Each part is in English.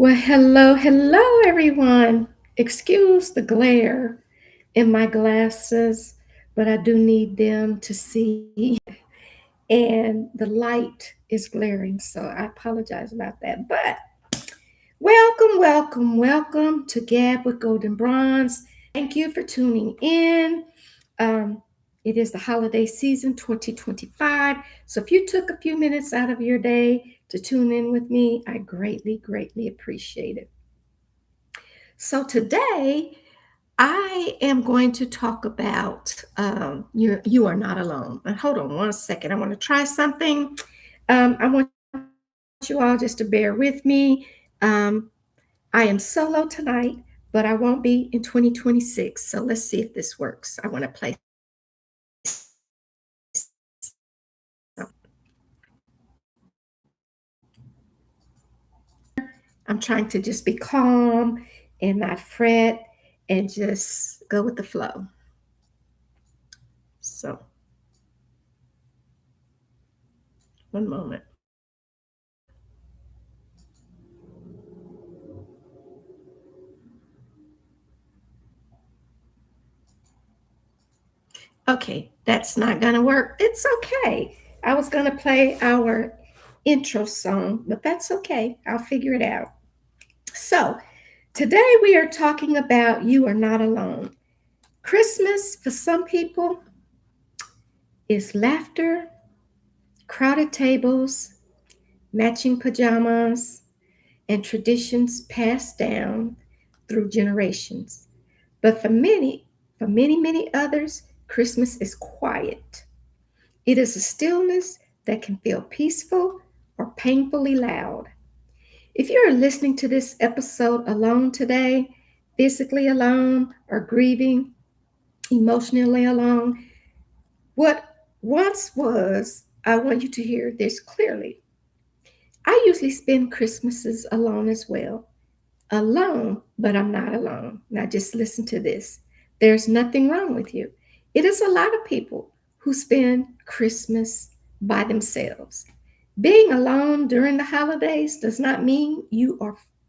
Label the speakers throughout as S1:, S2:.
S1: Well, hello, everyone. Excuse the glare in my glasses, but I do need them to see, and the light is glaring, so I apologize about that. But welcome to Gab with Golden Bronze. Thank you for tuning in. Um, it is the holiday season 2025. So if you took a few minutes out of your day to tune in with me, I greatly appreciate it. So today I am going to talk about you are not alone. And hold on one second. I want to try something. I want you all just to bear with me. Um, I am solo tonight, but I won't be in 2026. So let's see if this works. I want to play. I'm trying to just be calm and not fret and just go with the flow. So, one moment. Okay, that's not gonna work. It's okay. I was gonna play our intro song, but that's okay. I'll figure it out. So, today we are talking about You Are Not Alone. Christmas, for some people, is laughter, crowded tables, matching pajamas, and traditions passed down through generations. But many others, Christmas is quiet. It is a stillness that can feel peaceful or painfully loud. If you are listening to this episode alone today, physically alone or grieving, emotionally alone, what once was, I want you to hear this clearly. I usually spend Christmases alone as well. Alone, but I'm not alone. Now, just listen to this. There's nothing wrong with you. It is a lot of people who spend Christmas by themselves. Being alone during the holidays does not mean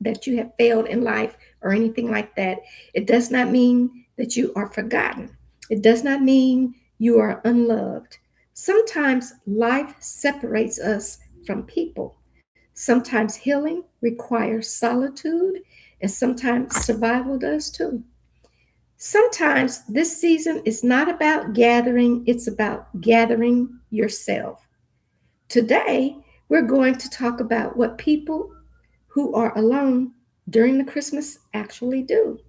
S1: that you have failed in life or anything like that. It does not mean that you are forgotten. It does not mean you are unloved. Sometimes life separates us from people. Sometimes healing requires solitude, and sometimes survival does too. Sometimes this season is not about gathering, it's about gathering yourself. Today, we're going to talk about what people who are alone during the Christmas actually do,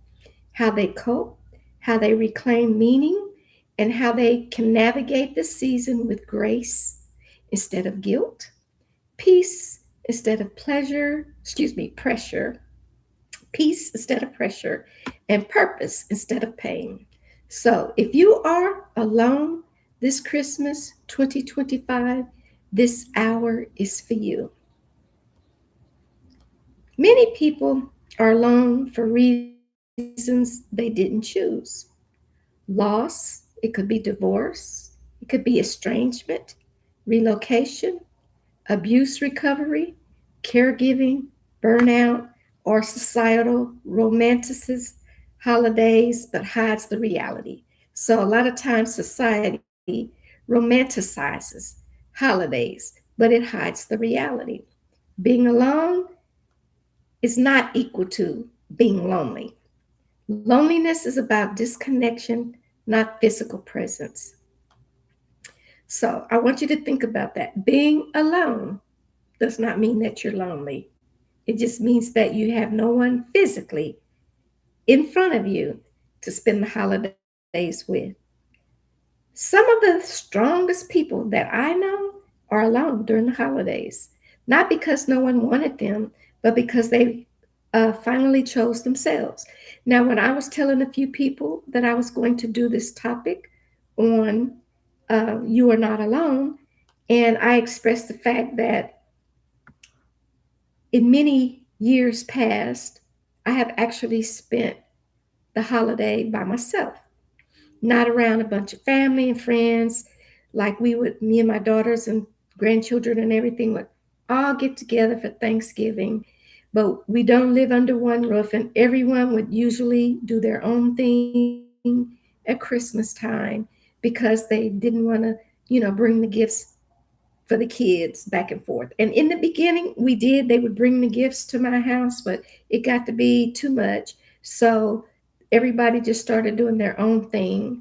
S1: how they cope, how they reclaim meaning, and how they can navigate this season with grace instead of guilt, peace instead of pressure, peace instead of pressure, and purpose instead of pain. So, if you are alone this Christmas 2025, this hour is for you. Many people are alone for reasons they didn't choose. Loss, it could be divorce, it could be estrangement, relocation, abuse recovery, caregiving, burnout, or societal romanticizes holidays but hides the reality. So, a lot of times, society romanticizes holidays, but it hides the reality. Being alone is not equal to being lonely. Loneliness is about disconnection, not physical presence. So, I want you to think about that. Being alone does not mean that you're lonely. It just means that you have no one physically in front of you to spend the holidays with. Some of the strongest people that I know are alone during the holidays, not because no one wanted them, but because they finally chose themselves. Now, when I was telling a few people that I was going to do this topic on You Are Not Alone, and I expressed the fact that in many years past, I have actually spent the holiday by myself, not around a bunch of family and friends. Like me and my daughters and grandchildren and everything would all get together for Thanksgiving. but we don't live under one roof, and everyone would usually do their own thing at Christmas time because they didn't want to, bring the gifts for the kids back and forth. And in the beginning, they would bring the gifts to my house, but it got to be too much. So everybody just started doing their own thing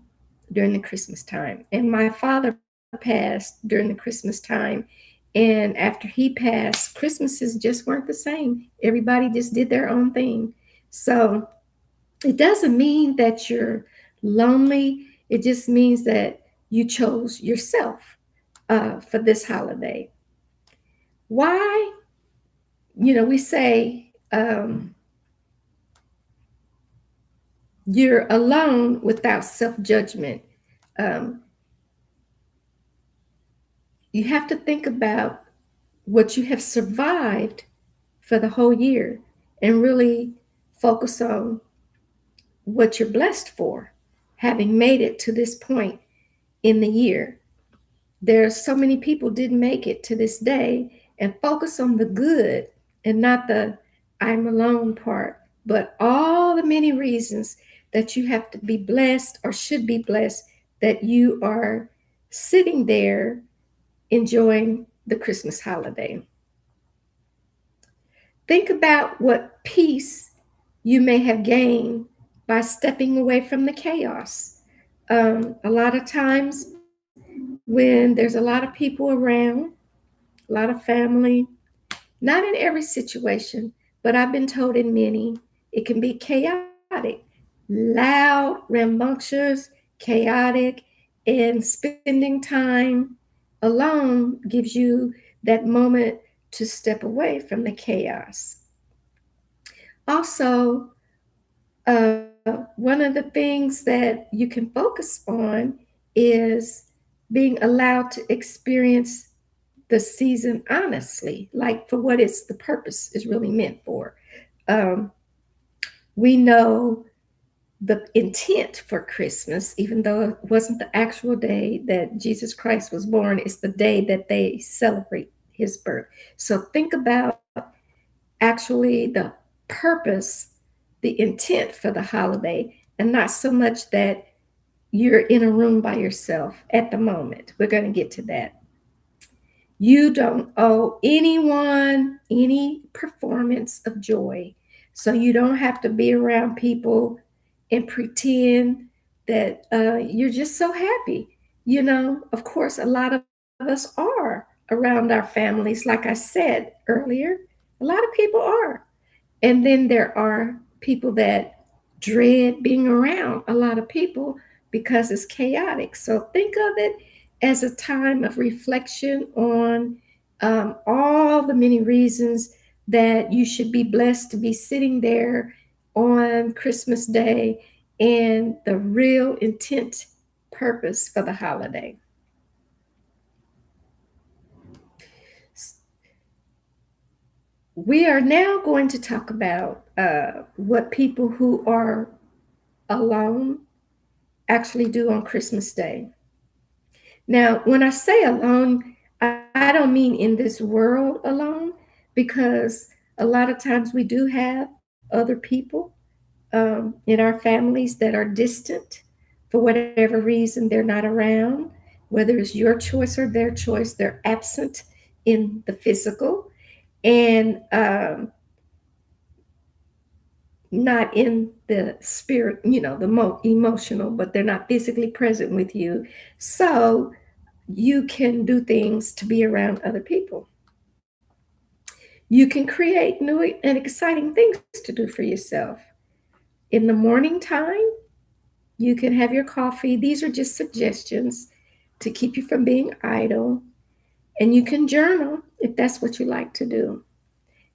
S1: during the Christmas time. And my father passed during the Christmas time. And after he passed, Christmases just weren't the same. Everybody just did their own thing. So it doesn't mean that you're lonely. It just means that you chose yourself for this holiday. Why? We say you're alone without self judgment. Um, you have to think about what you have survived for the whole year and really focus on what you're blessed for, having made it to this point in the year. There's so many people didn't make it to this day, and focus on the good and not the I'm alone part, but all the many reasons that you have to be blessed or should be blessed that you are sitting there enjoying the Christmas holiday. Think about what peace you may have gained by stepping away from the chaos. A lot of times, when there's a lot of people around, a lot of family, not in every situation, but I've been told in many, it can be chaotic, loud, rambunctious, chaotic, and spending time alone gives you that moment to step away from the chaos. Also, one of the things that you can focus on is being allowed to experience the season honestly, like for what it's the purpose is really meant for. Um, we know the intent for Christmas, even though it wasn't the actual day that Jesus Christ was born, it's the day that they celebrate his birth. So think about actually the purpose, the intent for the holiday, and not so much that you're in a room by yourself at the moment. We're going to get to that. You don't owe anyone any performance of joy. So you don't have to be around people and pretend that you're just so happy. Of course, a lot of us are around our families. Like I said earlier, a lot of people are. And then there are people that dread being around a lot of people because it's chaotic. So think of it as a time of reflection on all the many reasons that you should be blessed to be sitting there on Christmas Day and the real intent purpose for the holiday. We are now going to talk about what people who are alone actually do on Christmas Day. Now, when I say alone, I don't mean in this world alone, because a lot of times we do have other people in our families that are distant for whatever reason they're not around, whether it's your choice or their choice, they're absent in the physical and not in the spirit, the emotional, but they're not physically present with you. So you can do things to be around other people. You can create new and exciting things to do for yourself. In the morning time, you can have your coffee. These are just suggestions to keep you from being idle. And you can journal if that's what you like to do.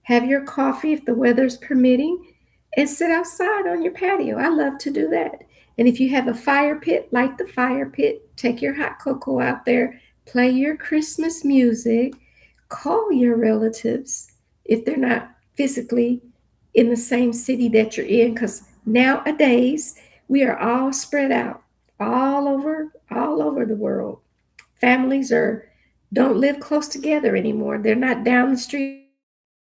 S1: Have your coffee if the weather's permitting, and sit outside on your patio. I love to do that. And if you have a fire pit, light the fire pit, take your hot cocoa out there, play your Christmas music, call your relatives if they're not physically in the same city that you're in, because nowadays we are all spread out all over the world. Families are don't live close together anymore. They're not down the street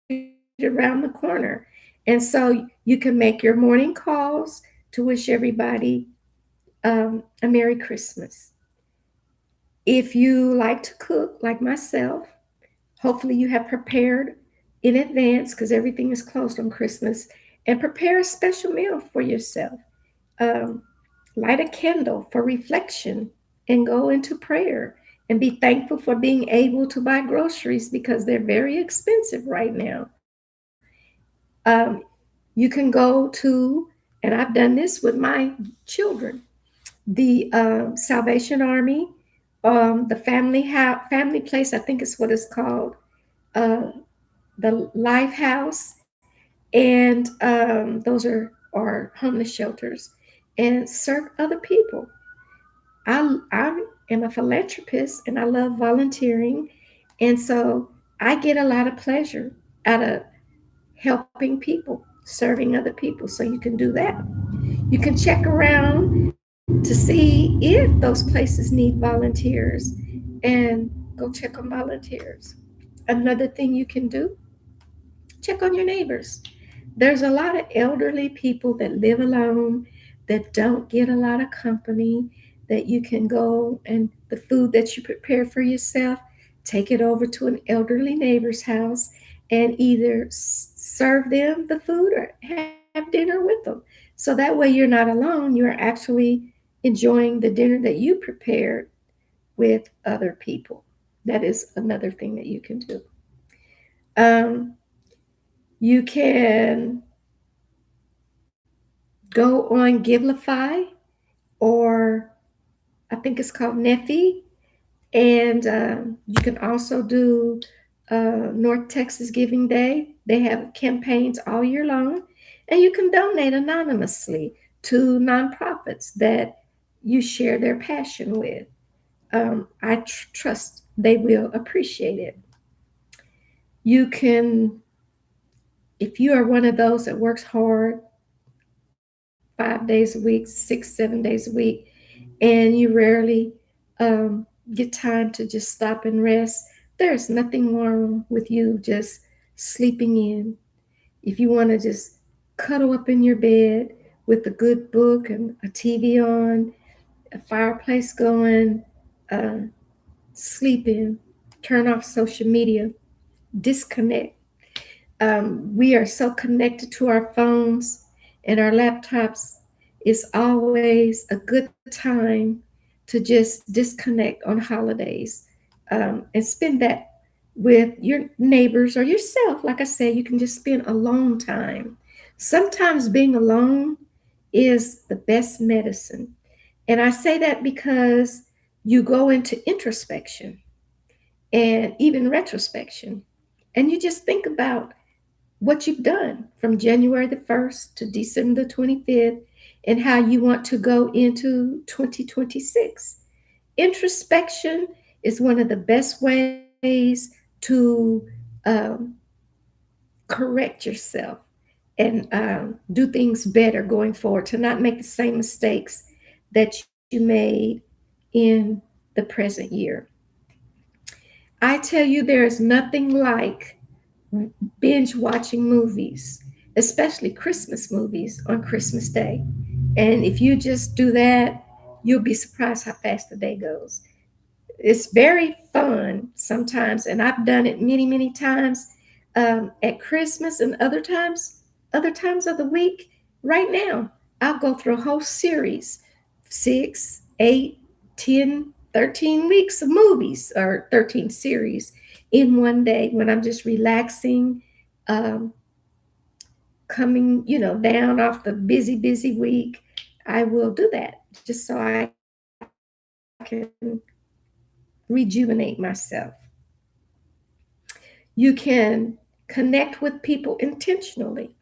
S1: from each other. around the corner. And so you can make your morning calls to wish everybody a Merry Christmas. If you like to cook, like myself, hopefully you have prepared in advance because everything is closed on Christmas, and prepare a special meal for yourself. Um, Light a candle for reflection and go into prayer and be thankful for being able to buy groceries because they're very expensive right now. Um, you can go to, and I've done this with my children, the Salvation Army, the family place, I think is what it's called, uh, the Life House, and those are homeless shelters, and serve other people. I am a philanthropist and I love volunteering. And so I get a lot of pleasure out of helping people, serving other people. So you can do that. You can check around to see if those places need volunteers and go check on volunteers. Another thing you can do, check on your neighbors. There's a lot of elderly people that live alone that don't get a lot of company, that you can go and the food that you prepare for yourself, take it over to an elderly neighbor's house and either serve them the food or have dinner with them. So that way you're not alone, you're actually enjoying the dinner that you prepared with other people. That is another thing that you can do. Um, you can go on Givelify, or I think it's called Nephi, and you can also do North Texas Giving Day. They have campaigns all year long, and you can donate anonymously to nonprofits that you share their passion with. I trust they will appreciate it. You can, if you are one of those that works hard 5 days a week, 6, 7 days a week, and you rarely um, get time to just stop and rest, there's nothing wrong with you just sleeping in. If you want to just cuddle up in your bed with a good book and a TV on, a fireplace going, uh, sleep in, turn off social media, disconnect. We are so connected to our phones and our laptops. It's always a good time to just disconnect on holidays, and spend that with your neighbors or yourself. Like I said, you can just spend alone time. Sometimes being alone is the best medicine. And I say that because you go into introspection and even retrospection, and you just think about what you've done from January the 1st to December the 25th and how you want to go into 2026. Introspection is one of the best ways to um, correct yourself and do things better going forward, to not make the same mistakes that you made in the present year. I tell you, there is nothing like binge watching movies, especially Christmas movies on Christmas Day. And if you just do that, you'll be surprised how fast the day goes. It's very fun sometimes, and I've done it many, many times at Christmas and other times of the week. Right now, I'll go through a whole series, 6, 8, 10, 13 weeks of movies, or 13 series in one day when I'm just relaxing, um, coming, down off the busy, busy week. I will do that just so I can rejuvenate myself. You can connect with people intentionally.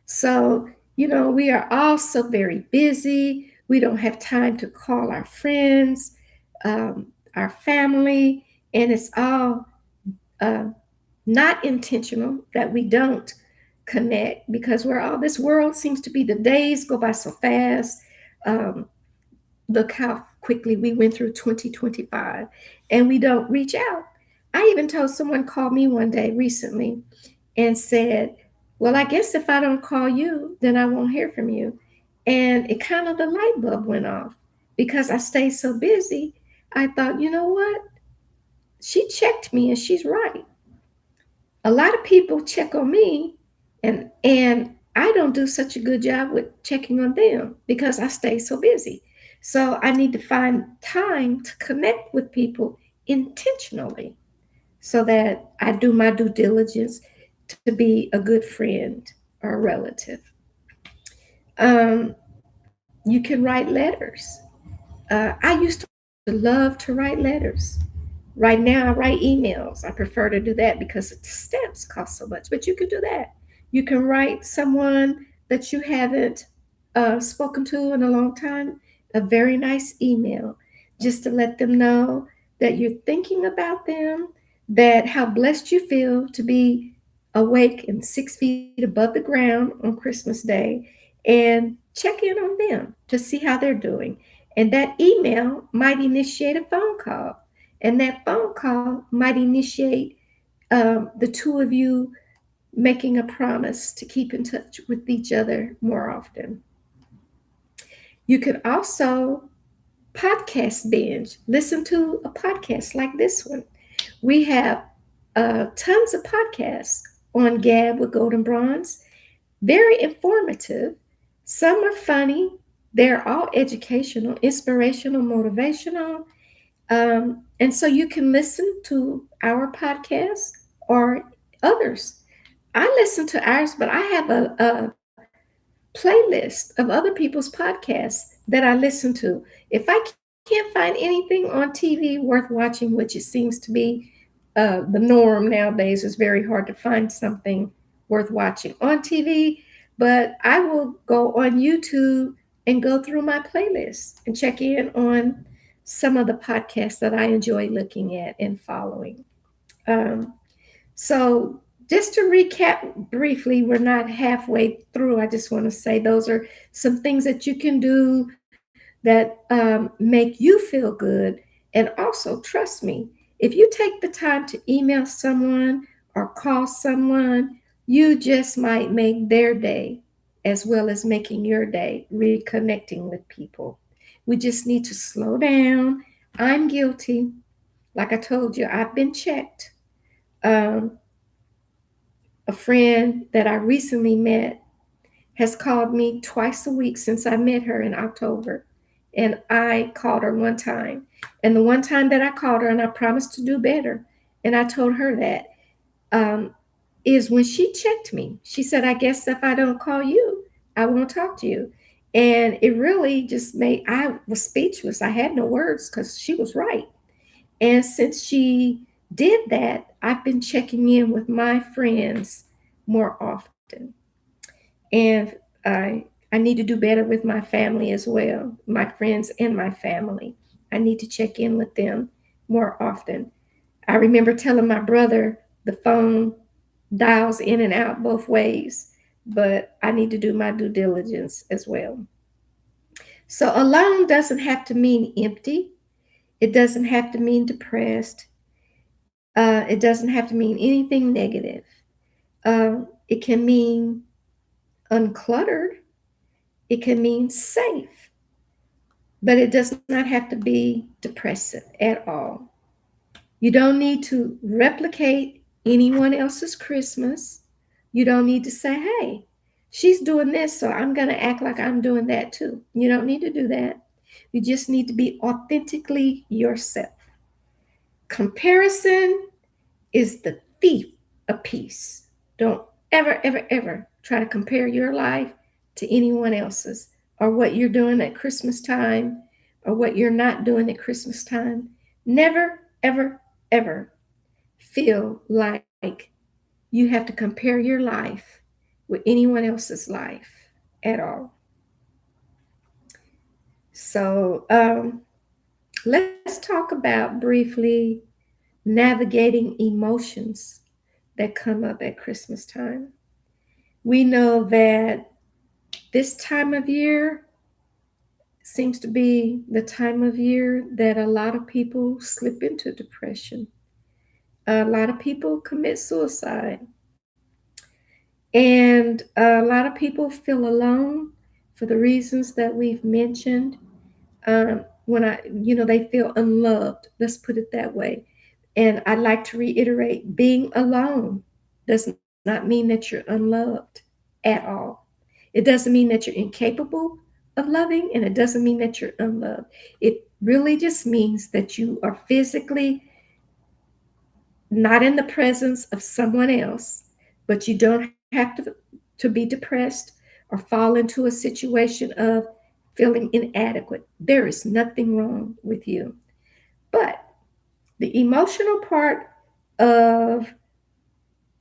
S1: So, we are all so very busy. We don't have time to call our friends, our family, and it's all uh, not intentional that we don't connect, because this world seems to be, the days go by so fast. Um, Look how quickly we went through 2025 and we don't reach out. I even told someone, called me one day recently and said, Well, I guess if I don't call you, then I won't hear from you. And it kind of, the light bulb went off because I stayed so busy. I thought, you know what? She checked me and she's right. A lot of people check on me, and I don't do such a good job with checking on them because I stay so busy. So I need to find time to connect with people intentionally so that I do my due diligence to be a good friend or a relative. You can write letters. I used to love to write letters. Right now, I write emails. I prefer to do that because the stamps cost so much, but you can do that. You can write someone that you haven't spoken to in a long time a very nice email just to let them know that you're thinking about them, that how blessed you feel to be awake and 6 feet above the ground on Christmas Day, and check in on them to see how they're doing. And that email might initiate a phone call, and that phone call might initiate the two of you making a promise to keep in touch with each other more often. You could also podcast binge, listen to a podcast like this one. We have tons of podcasts on Gab with Goldnbronze, very informative. Some are funny, they're all educational, inspirational, motivational. And so you can listen to our podcast or others. I listen to ours, but I have a playlist of other people's podcasts that I listen to. If I can't find anything on TV worth watching, which it seems to be the norm nowadays, it's very hard to find something worth watching on TV. But I will go on YouTube and go through my playlist and check in on some of the podcasts that I enjoy looking at and following. Um, so, just to recap briefly, we're not halfway through. I just want to say those are some things that you can do that make you feel good. And also, trust me, if you take the time to email someone or call someone, you just might make their day as well as making your day reconnecting with people. We just need to slow down. I'm guilty. Like I told you, I've been checked. Um, a friend that I recently met has called me twice a week since I met her in October. And I called her one time. And the one time that I called her, and I promised to do better, and I told her that, um, is when she checked me. She said, I guess if I don't call you, I won't talk to you. And it really just made, I was speechless. I had no words because she was right. And since she did that, I've been checking in with my friends more often. And I need to do better with my family as well, my friends and my family. I need to check in with them more often. I remember telling my brother the phone dials in and out both ways, but I need to do my due diligence as well. So alone doesn't have to mean empty. It doesn't have to mean depressed. It doesn't have to mean anything negative. It can mean uncluttered. It can mean safe, but it does not have to be depressive at all. You don't need to replicate anyone else's Christmas. You don't need to say, hey, she's doing this, so I'm going to act like I'm doing that too. You don't need to do that. You just need to be authentically yourself. Comparison is the thief of peace. Don't ever, ever, ever try to compare your life to anyone else's, or what you're doing at Christmas time or what you're not doing at Christmas time. Never, ever, ever feel like you have to compare your life with anyone else's life at all. So let's talk about briefly navigating emotions that come up at Christmas time. We know that this time of year seems to be the time of year that a lot of people slip into depression. A lot of people commit suicide. And a lot of people feel alone for the reasons that we've mentioned. They feel unloved. Let's put it that way. And I'd like to reiterate, being alone does not mean that you're unloved at all. It doesn't mean that you're incapable of loving, and it doesn't mean that you're unloved. It really just means that you are physically not in the presence of someone else, but you don't have to be depressed or fall into a situation of feeling inadequate. There is nothing wrong with you. But the emotional part of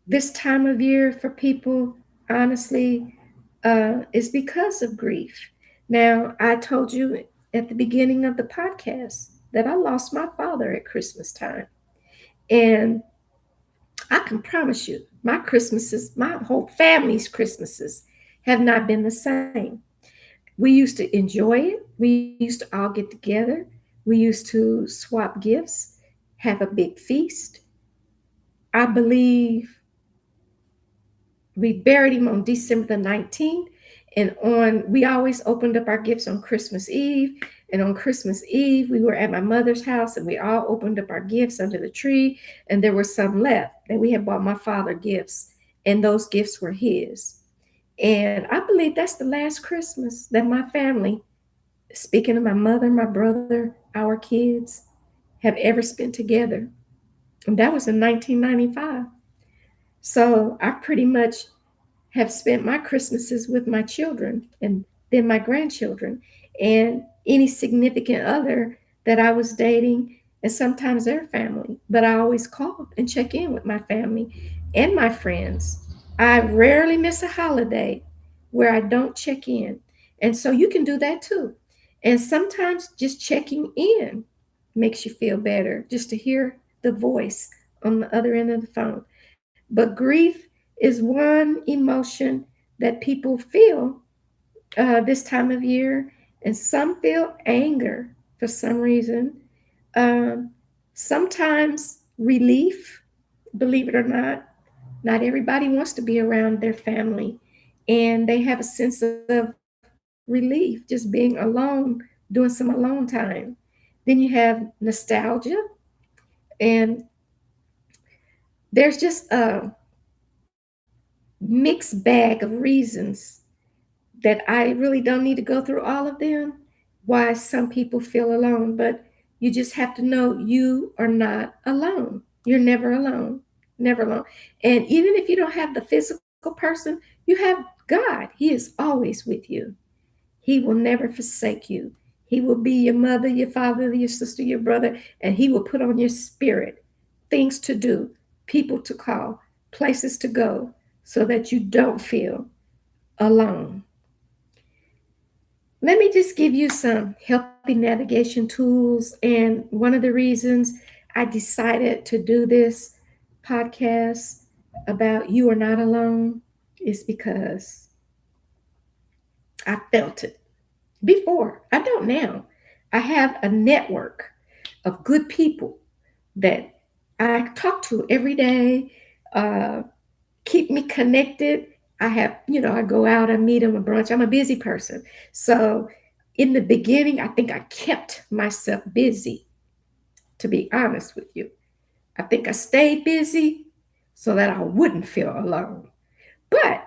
S1: this time of year for people, honestly, is because of grief. Now, I told you at the beginning of the podcast that I lost my father at Christmas time. And I can promise you, my Christmases, my whole family's Christmases have not been the same. We used to enjoy it. We used to all get together. We used to swap gifts, have a big feast. I believe we buried him on December the 19th. And we always opened up our gifts on Christmas Eve. And on Christmas Eve, we were at my mother's house and we all opened up our gifts under the tree. And there were some left that we had bought my father gifts. And those gifts were his. And I believe that's the last Christmas that my family, speaking of my mother, my brother, our kids, have ever spent together. And that was in 1995. So I pretty much have spent my Christmases with my children and then my grandchildren and any significant other that I was dating, and sometimes their family. But I always call and check in with my family and my friends. I rarely miss a holiday where I don't check in. And so you can do that too. And sometimes just checking in makes you feel better, just to hear the voice on the other end of the phone. But grief is one emotion that people feel this time of year, and some feel anger for some reason. Um, Sometimes relief, believe it or not. Not everybody wants to be around their family, and they have a sense of relief just being alone, doing some alone time. Then you have nostalgia, and there's just a mixed bag of reasons that I really don't need to go through all of them, why some people feel alone. But you just have to know you are not alone. You're never alone, never alone. And even if you don't have the physical person, you have God. He is always with you. He will never forsake you. He will be your mother, your father, your sister, your brother, and He will put on your spirit things to do, people to call, places to go, so that you don't feel alone. Let me just give you some healthy navigation tools. And one of the reasons I decided to do this podcast about You Are Not Alone is because I felt it before. I don't now. I have a network of good people that I talk to every day, uh, keep me connected. I have, I go out, I meet them a brunch. I'm a busy person. So in the beginning, I think I kept myself busy, to be honest with you. I think I stayed busy so that I wouldn't feel alone. But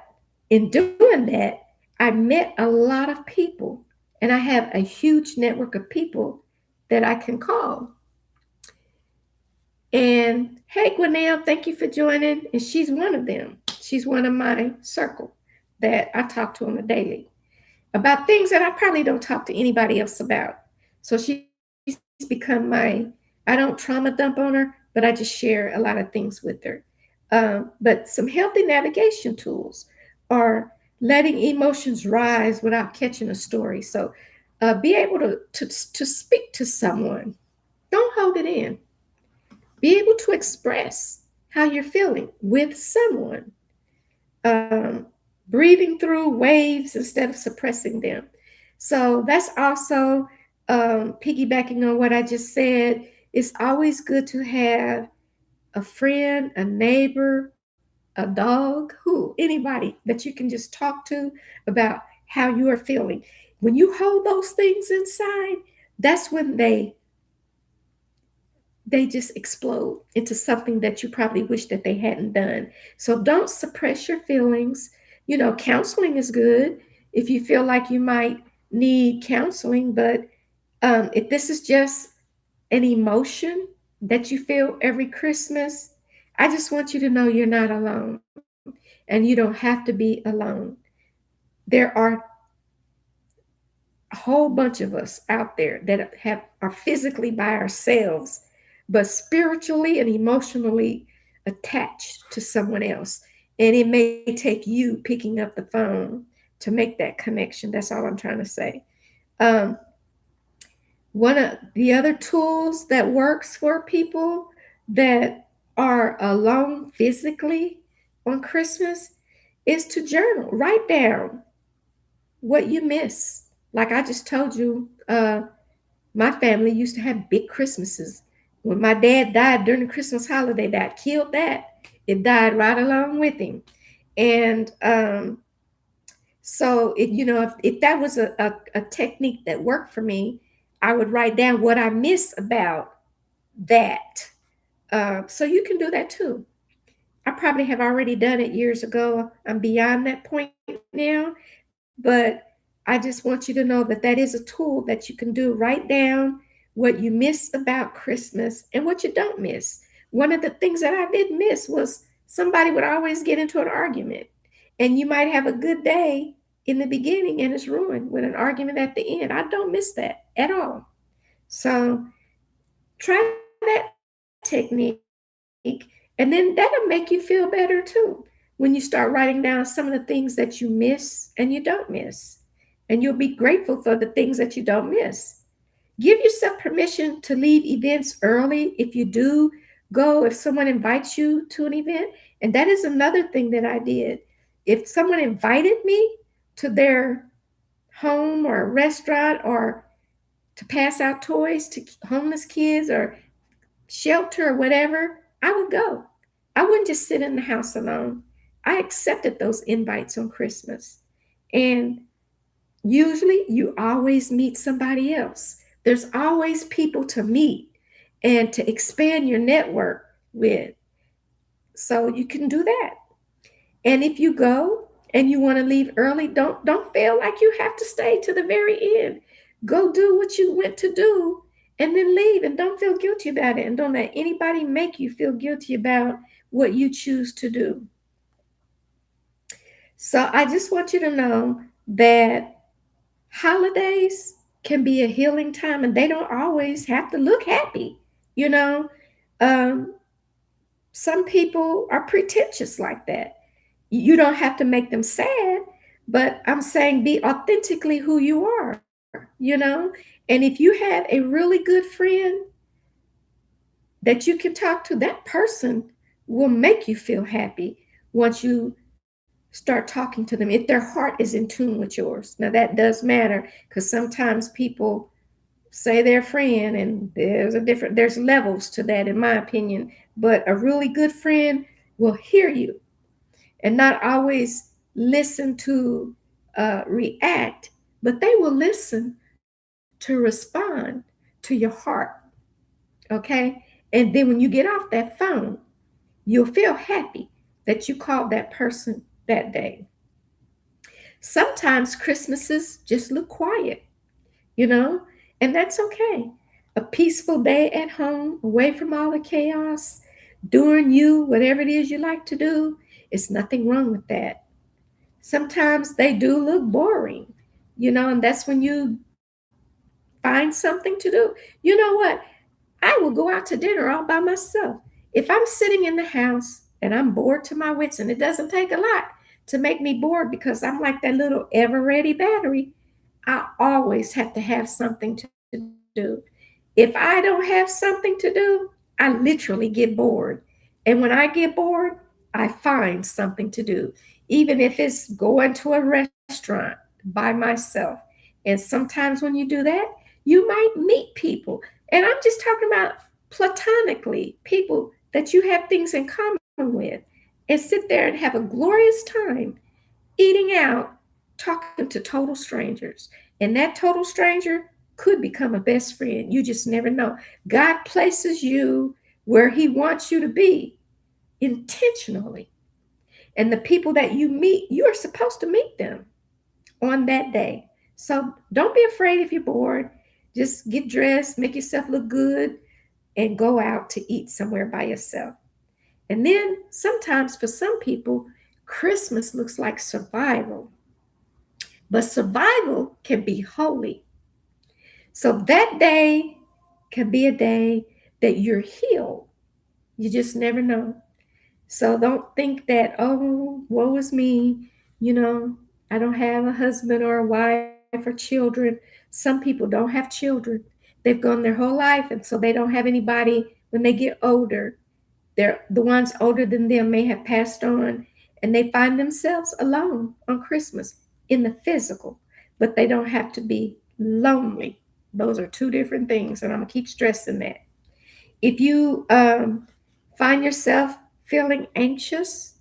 S1: in doing that, I met a lot of people, and I have a huge network of people that I can call. And hey, Gwinnell, thank you for joining. And she's one of them. She's one of my circle that I talk to on a daily about things that I probably don't talk to anybody else about. So she's become I don't trauma dump on her, but I just share a lot of things with her. But some healthy navigation tools are letting emotions rise without catching a story. So be able to speak to someone. Don't hold it in. Be able to express how you're feeling with someone. Um, Breathing through waves instead of suppressing them. So that's also piggybacking on what I just said. It's always good to have a friend, a neighbor, a a dog, who, anybody that you can just talk to about how you are feeling. When you hold those things inside, that's when they just explode into something that you probably wish that they hadn't done. So don't suppress your feelings. Counseling is good if you feel like you might need counseling, but if this is just an emotion that you feel every Christmas, I just want you to know you're not alone and you don't have to be alone. There are a whole bunch of us out there that are physically by ourselves, but spiritually and emotionally attached to someone else. And it may take you picking up the phone to make that connection. That's all I'm trying to say. Um, One of the other tools that works for people that are alone physically on Christmas is to journal. Write down what you miss. Like I just told you, my family used to have big Christmases. When my dad died during the Christmas holiday, that killed that. It died right along with him. And so, if that was a technique that worked for me, I would write down what I miss about that. So you can do that too. I probably have already done it years ago. I'm beyond that point now, but I just want you to know that that is a tool that you can do. Write down what you miss about Christmas and what you don't miss. One of the things that I did miss was somebody would always get into an argument, and you might have a good day in the beginning and it's ruined with an argument at the end. I don't miss that at all. So try that technique, and then that'll make you feel better too when you start writing down some of the things that you miss and you don't miss. And you'll be grateful for the things that you don't miss. Give yourself permission to leave events early if you do go, if someone invites you to an event. And that is another thing that I did. If someone invited me to their home or restaurant or to pass out toys to homeless kids or shelter or whatever, I would go. I wouldn't just sit in the house alone. I accepted those invites on Christmas. And usually you always meet somebody else. There's always people to meet and to expand your network with. So you can do that. And if you go and you want to leave early, don't feel like you have to stay to the very end. Go do what you went to do and then leave, and don't feel guilty about it, and don't let anybody make you feel guilty about what you choose to do. So I just want you to know that holidays can be a healing time, and they don't always have to look happy. You know, um, some people are pretentious like that. You don't have to make them sad, but I'm saying be authentically who you are. And if you have a really good friend that you can talk to, that person will make you feel happy once you start talking to them, if their heart is in tune with yours. Now, that does matter because sometimes people say they're friend, and there's levels to that, in my opinion. But a really good friend will hear you and not always listen to react, but they will listen to respond to your heart. Okay. And then when you get off that phone, you'll feel happy that you called that person that day. Sometimes Christmases just look quiet, you know, and that's okay. A peaceful day at home, away from all the chaos, doing you, whatever it is you like to do, it's nothing wrong with that. Sometimes they do look boring, and that's when you find something to do. You know what? I will go out to dinner all by myself. If I'm sitting in the house and I'm bored to my wits, and it doesn't take a lot to make me bored because I'm like that little ever ready battery, I always have to have something to do. If I don't have something to do, I literally get bored. And when I get bored, I find something to do, even if it's going to a restaurant by myself. And sometimes when you do that, you might meet people. And I'm just talking about platonically, people that you have things in common with. and sit there and have a glorious time eating out, talking to total strangers. And that total stranger could become a best friend. You just never know. God places you where He wants you to be intentionally. And the people that you meet, you are supposed to meet them on that day. So don't be afraid if you're bored. Just get dressed, make yourself look good, and go out to eat somewhere by yourself. And then sometimes for some people, Christmas looks like survival, but survival can be holy. So that day can be a day that you're healed. You just never know. So don't think that, oh, woe is me. You know, I don't have a husband or a wife or children. Some people don't have children. They've gone their whole life, and so they don't have anybody when they get older. They're the ones older than them may have passed on, and they find themselves alone on Christmas in the physical, but they don't have to be lonely. Those are two different things, and I'm gonna keep stressing that. If you find yourself feeling anxious,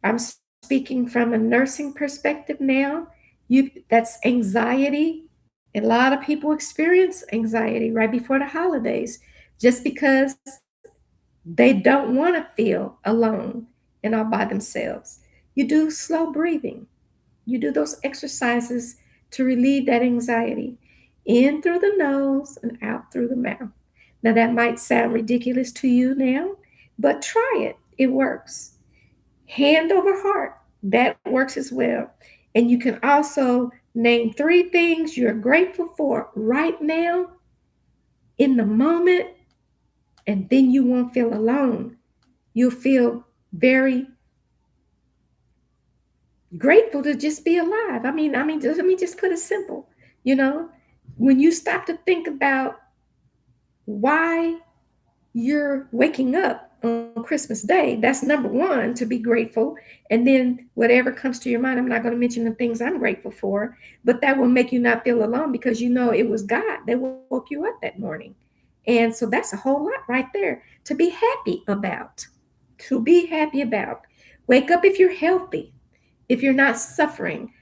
S1: I'm speaking from a nursing perspective now. That's anxiety. A lot of people experience anxiety right before the holidays just because they don't want to feel alone and all by themselves. You do slow breathing. You do those exercises to relieve that anxiety in through the nose and out through the mouth. Now, that might sound ridiculous to you now, but try it. It works. Hand over heart, that works as well. And you can also name three things you're grateful for right now in the moment, and then you won't feel alone. You'll feel very grateful to just be alive. Let me just put it simple. You know, when you stop to think about why you're waking up on Christmas Day, that's number one, to be grateful. And then whatever comes to your mind, I'm not going to mention the things I'm grateful for, but that will make you not feel alone because you know it was God that woke you up that morning. And so that's a whole lot right there to be happy about. To be happy about. Wake up if you're healthy, if you're not suffering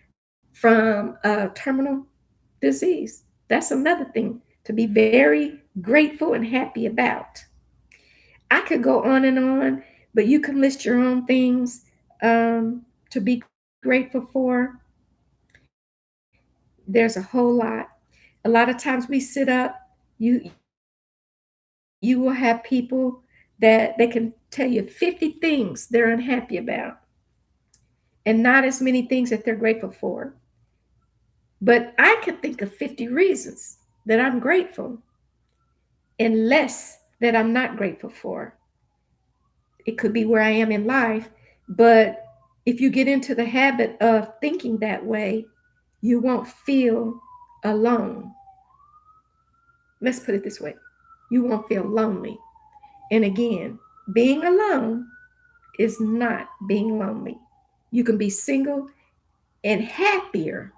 S1: from a terminal disease. That's another thing to be very grateful and happy about. I could go on and on, but you can list your own things to be grateful for. There's a whole lot. A lot of times we sit up, you will have people that they can tell you 50 things they're unhappy about, and not as many things that they're grateful for. But I could think of 50 reasons that I'm grateful and less that I'm not grateful for. It could be where I am in life, but if you get into the habit of thinking that way, you won't feel alone. Let's put it this way, you won't feel lonely. And again, being alone is not being lonely. You can be single and happier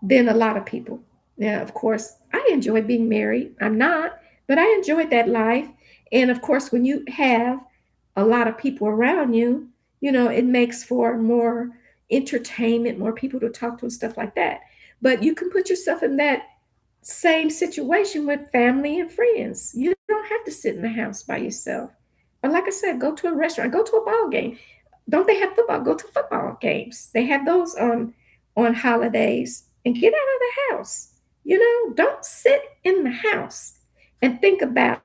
S1: than a lot of people. Now, of course, I enjoy being married. I'm not, but I enjoyed that life. And of course, when you have a lot of people around you, you know, it makes for more entertainment, more people to talk to, and stuff like that. But you can put yourself in that same situation with family and friends. You don't have to sit in the house by yourself. Or like I said, go to a restaurant, go to a ball game. Don't they have football? Go to football games. They have those on holidays, and get out of the house. You know, don't sit in the house and think about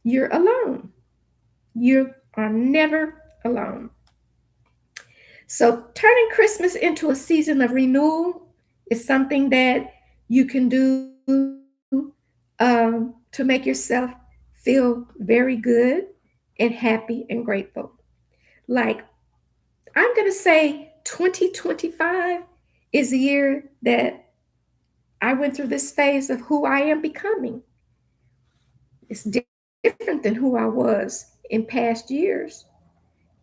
S1: you're alone. You are never alone. So, turning Christmas into a season of renewal is something that you can do to make yourself feel very good and happy and grateful. Like, I'm going to say 2025 is the year that I went through this phase of who I am becoming. It's different than who I was in past years.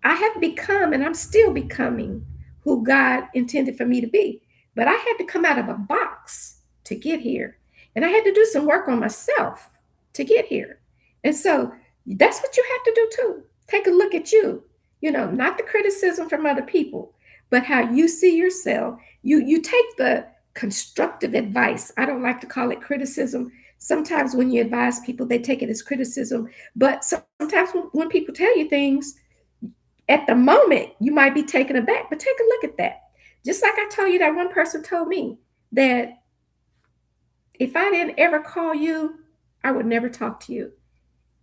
S1: I have become and I'm still becoming who God intended for me to be. But I had to come out of a box to get here. And I had to do some work on myself to get here. And so that's what you have to do too. Take a look at you. Not the criticism from other people, but how you see yourself. You take the constructive advice. I don't like to call it criticism. Sometimes when you advise people, they take it as criticism. But sometimes when people tell you things, at the moment you might be taken aback, but take a look at that. Just like I told you, that one person told me that if I didn't ever call you, I would never talk to you.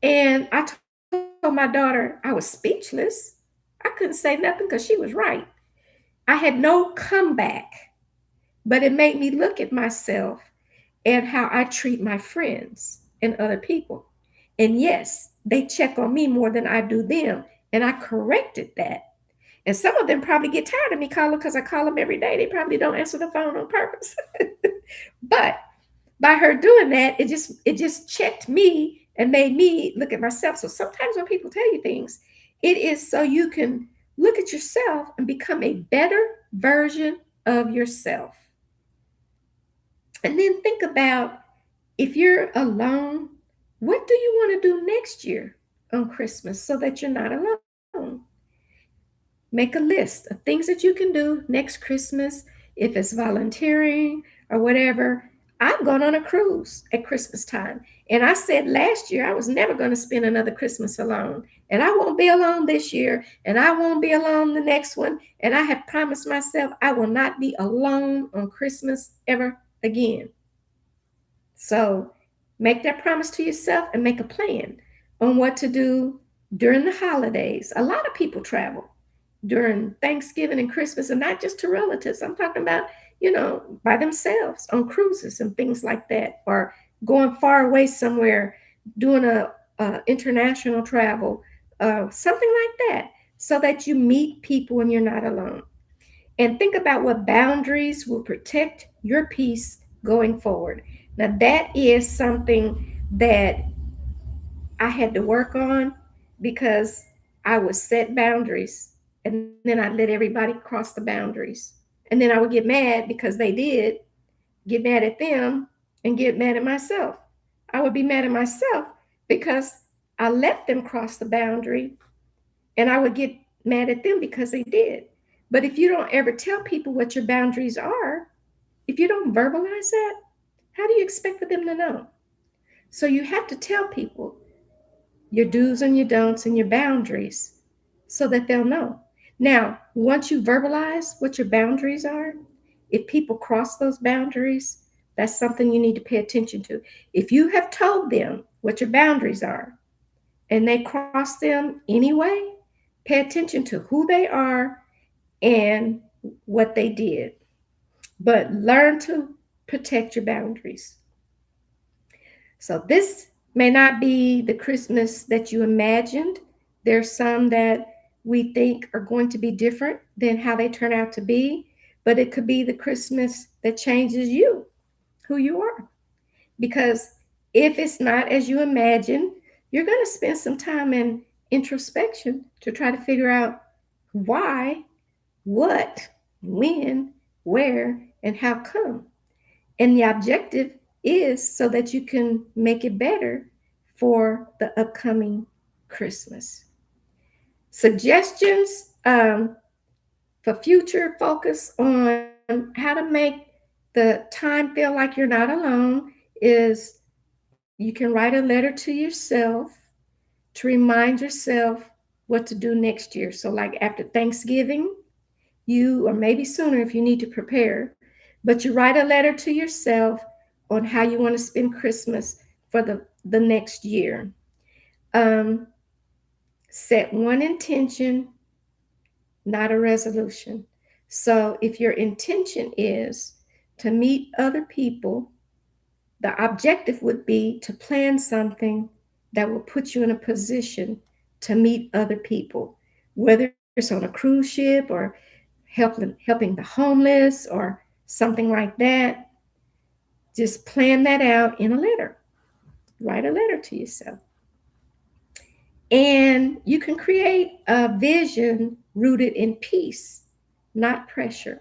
S1: And I told my daughter I was speechless. I couldn't say nothing because she was right. I had no comeback, but it made me look at myself and how I treat my friends and other people. And yes, they check on me more than I do them. And I corrected that. And some of them probably get tired of me calling because I call them every day. They probably don't answer the phone on purpose. But by her doing that, it just checked me and made me look at myself. So sometimes when people tell you things, it is so you can look at yourself and become a better version of yourself. And then think about, if you're alone, what do you want to do next year on Christmas so that you're not alone? Make a list of things that you can do next Christmas, if it's volunteering or whatever. I've gone on a cruise at Christmas time. And I said last year I was never going to spend another Christmas alone. And I won't be alone this year. And I won't be alone the next one. And I have promised myself I will not be alone on Christmas ever again. So make that promise to yourself and make a plan on what to do during the holidays. A lot of people travel during Thanksgiving and Christmas, and not just to relatives. I'm talking about, by themselves on cruises and things like that, or going far away somewhere, doing a international travel, something like that, so that you meet people and you're not alone. And think about what boundaries will protect your peace going forward. Now, that is something that I had to work on, because I would set boundaries and then I'd let everybody cross the boundaries. And then I would get mad because they did, get mad at them, and get mad at myself. I would be mad at myself because I let them cross the boundary, and I would get mad at them because they did. But if you don't ever tell people what your boundaries are, if you don't verbalize that, how do you expect for them to know? So you have to tell people your do's and your don'ts and your boundaries so that they'll know. Now, once you verbalize what your boundaries are, if people cross those boundaries, that's something you need to pay attention to. If you have told them what your boundaries are and they cross them anyway, pay attention to who they are and what they did. But learn to protect your boundaries. So this may not be the Christmas that you imagined. There's some that we think are going to be different than how they turn out to be, but it could be the Christmas that changes you, who you are. Because if it's not as you imagine, you're going to spend some time in introspection to try to figure out why, what, when, where, and how come. And the objective is so that you can make it better for the upcoming Christmas. Suggestions for future: focus on how to make the time feel like you're not alone. Is you can write a letter to yourself to remind yourself what to do next year. So, like after Thanksgiving, or maybe sooner if you need to prepare, but you write a letter to yourself on how you want to spend Christmas for the next year. Um, Set one intention, not a resolution. So if your intention is to meet other people, the objective would be to plan something that will put you in a position to meet other people, whether it's on a cruise ship or helping the homeless or something like that. Just plan that out in a letter. Write a letter to yourself. And you can create a vision rooted in peace, not pressure.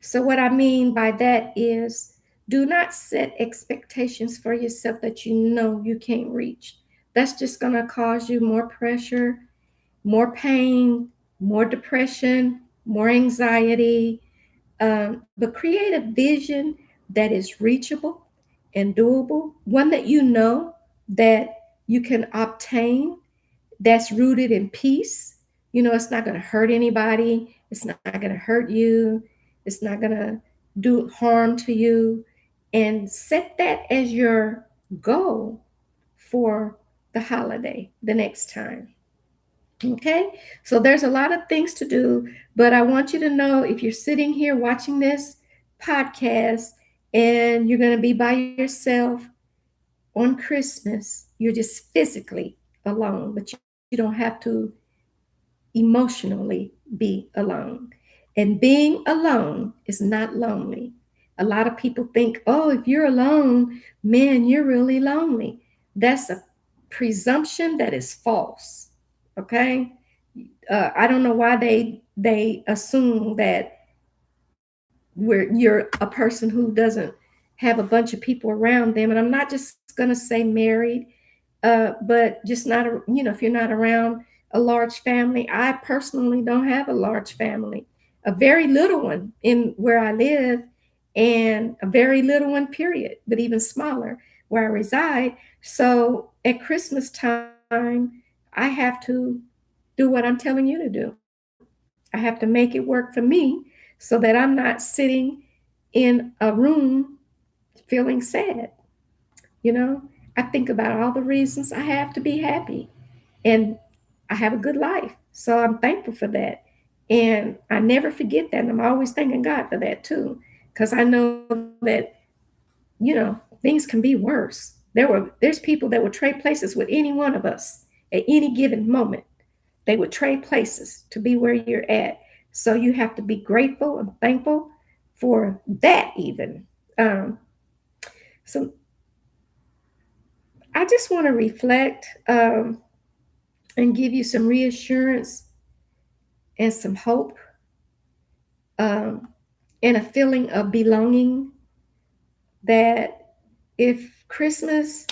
S1: So, what I mean by that is, do not set expectations for yourself that you know you can't reach. That's just going to cause you more pressure more pain, more depression, more anxiety. But create a vision that is reachable and doable, one that you know that you can obtain, that's rooted in peace. You know, it's not going to hurt anybody. It's not going to hurt you. It's not going to do harm to you. And set that as your goal for the holiday the next time. Okay, so there's a lot of things to do, but I want you to know, if you're sitting here watching this podcast and you're going to be by yourself on Christmas, you're just physically alone, but you don't have to emotionally be alone. And being alone is not lonely. A lot of people think, oh, if you're alone, man, you're really lonely. That's a presumption that is false. Okay, I don't know why they assume that you're a person who doesn't have a bunch of people around them. And I'm not just going to say married, but just not, if you're not around a large family. I personally don't have a large family, a very little one in where I live, and a very little one, period, but even smaller where I reside. So at Christmas time, I have to do what I'm telling you to do. I have to make it work for me so that I'm not sitting in a room feeling sad. You know, I think about all the reasons I have to be happy, and I have a good life. So I'm thankful for that. And I never forget that. And I'm always thanking God for that too. Because I know that, things can be worse. There's people that would trade places with any one of us at any given moment. They would trade places to be where you're at. So you have to be grateful and thankful for that even. So I just want to reflect, and give you some reassurance and some hope, um, and a feeling of belonging, that if Christmas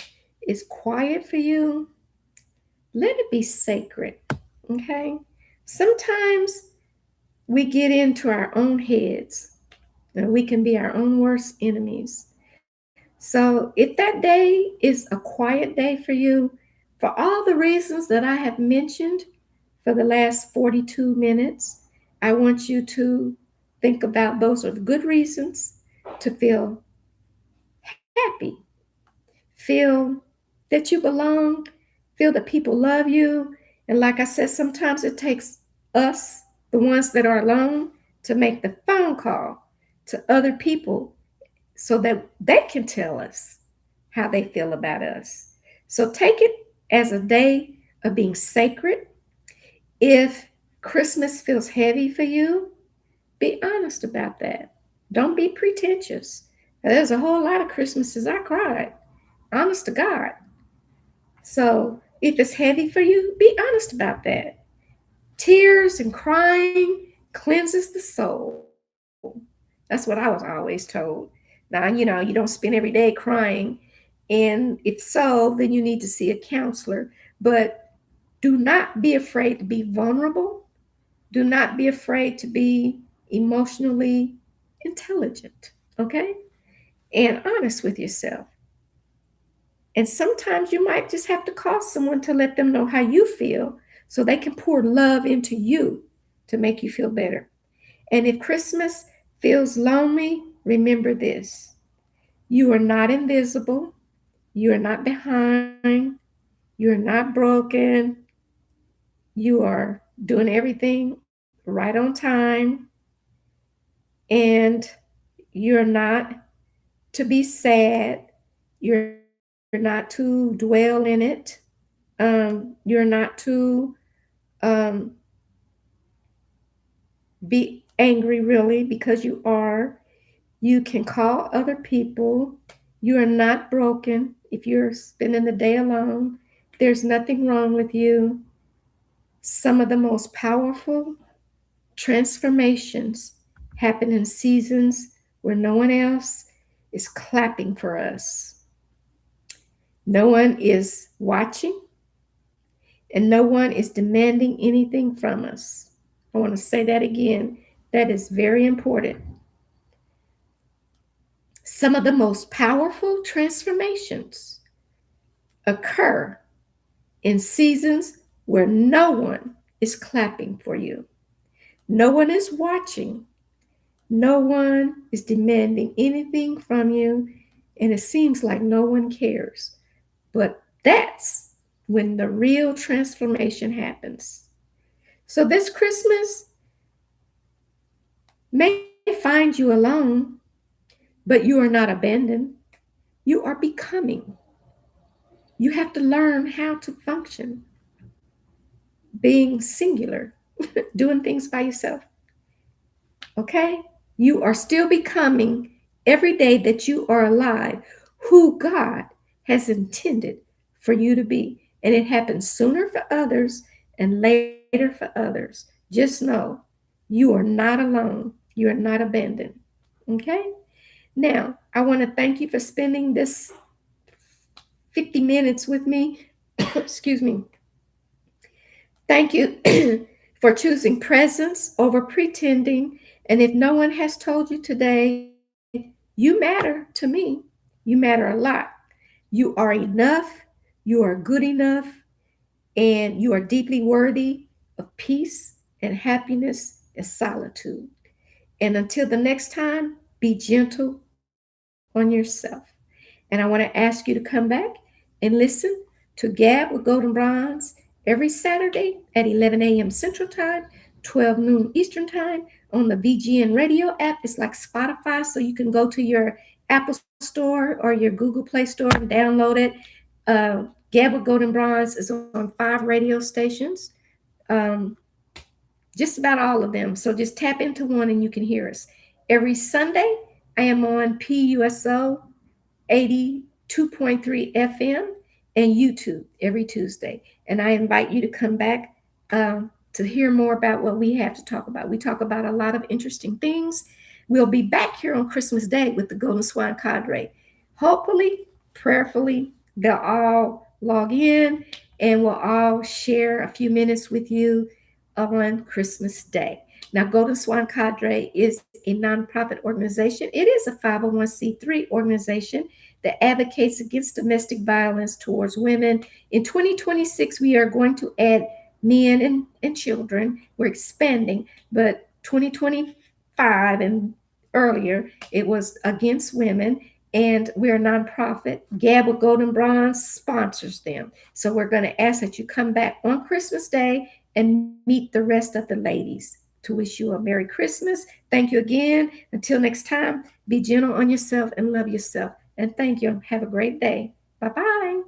S1: is quiet for you, let it be sacred. Okay? Sometimes we get into our own heads and we can be our own worst enemies. So if that day is a quiet day for you, for all the reasons that I have mentioned for the last 42 minutes, I want you to think about those are the good reasons to feel happy, feel that you belong, feel that people love you. And like I said, sometimes it takes us, the ones that are alone, to make the phone call to other people so that they can tell us how they feel about us. So take it as a day of being sacred. If Christmas feels heavy for you, be honest about that. Don't be pretentious. There's a whole lot of Christmases I cried, honest to God. So if it's heavy for you, be honest about that. Tears and crying cleanses the soul. That's what I was always told. Now, you don't spend every day crying. And if so, then you need to see a counselor. But do not be afraid to be vulnerable. Do not be afraid to be emotionally intelligent, okay? And honest with yourself. And sometimes you might just have to call someone to let them know how you feel so they can pour love into you to make you feel better. And if Christmas feels lonely, remember this: you are not invisible, you are not behind, you are not broken, you are doing everything right on time, and you're not to be sad, you're not to dwell in it, you're not to um, be angry, really, because you are. You can call other people. You are not broken if you're spending the day alone. There's nothing wrong with you. Some of the most powerful transformations happen in seasons where no one else is clapping for us. No one is watching. and no one is demanding anything from us. I want to say that again. That is very important. Some of the most powerful transformations occur in seasons where no one is clapping for you, no one is watching, no one is demanding anything from you, and it seems like no one cares. But that's when the real transformation happens. So this Christmas may find you alone, but you are not abandoned. You are becoming. You have to learn how to function, being singular, doing things by yourself. Okay? You are still becoming every day that you are alive who God has intended for you to be. And it happens sooner for others and later for others. Just know you are not alone. You are not abandoned. Okay? Now, I want to thank you for spending this 50 minutes with me. Excuse me. Thank you for choosing presence over pretending. And if no one has told you today, you matter to me. You matter a lot. You are enough. You are good enough. And you are deeply worthy of peace and happiness and solitude. And until the next time, be gentle on yourself. And I want to ask you to come back and listen to Gab with Goldnbronze every Saturday at 11 a.m. Central Time, 12 noon Eastern Time on the VGN radio app. It's like Spotify, so you can go to your Apple Store or your Google Play Store and download it. Uh, Gab with Goldnbronze is on 5 radio stations, um, just about all of them. So just tap into one and you can hear us. Every Sunday, I am on PUSO 82.3 FM and YouTube every Tuesday. And I invite you to come back to hear more about what we have to talk about. We talk about a lot of interesting things. We'll be back here on Christmas Day with the Golden Swan Cadre. Hopefully, prayerfully, they'll all log in and we'll all share a few minutes with you on Christmas Day. Now, Golden Swan Cadre is a nonprofit organization. It is a 501c3 organization that advocates against domestic violence towards women. In 2026, we are going to add men and children. We're expanding, but 2025 and earlier, it was against women. And we're a nonprofit. Gab with Goldnbronze sponsors them. So we're going to ask that you come back on Christmas Day and meet the rest of the ladies to wish you a Merry Christmas. Thank you again. Until next time, be gentle on yourself and love yourself. And thank you. Have a great day. Bye bye.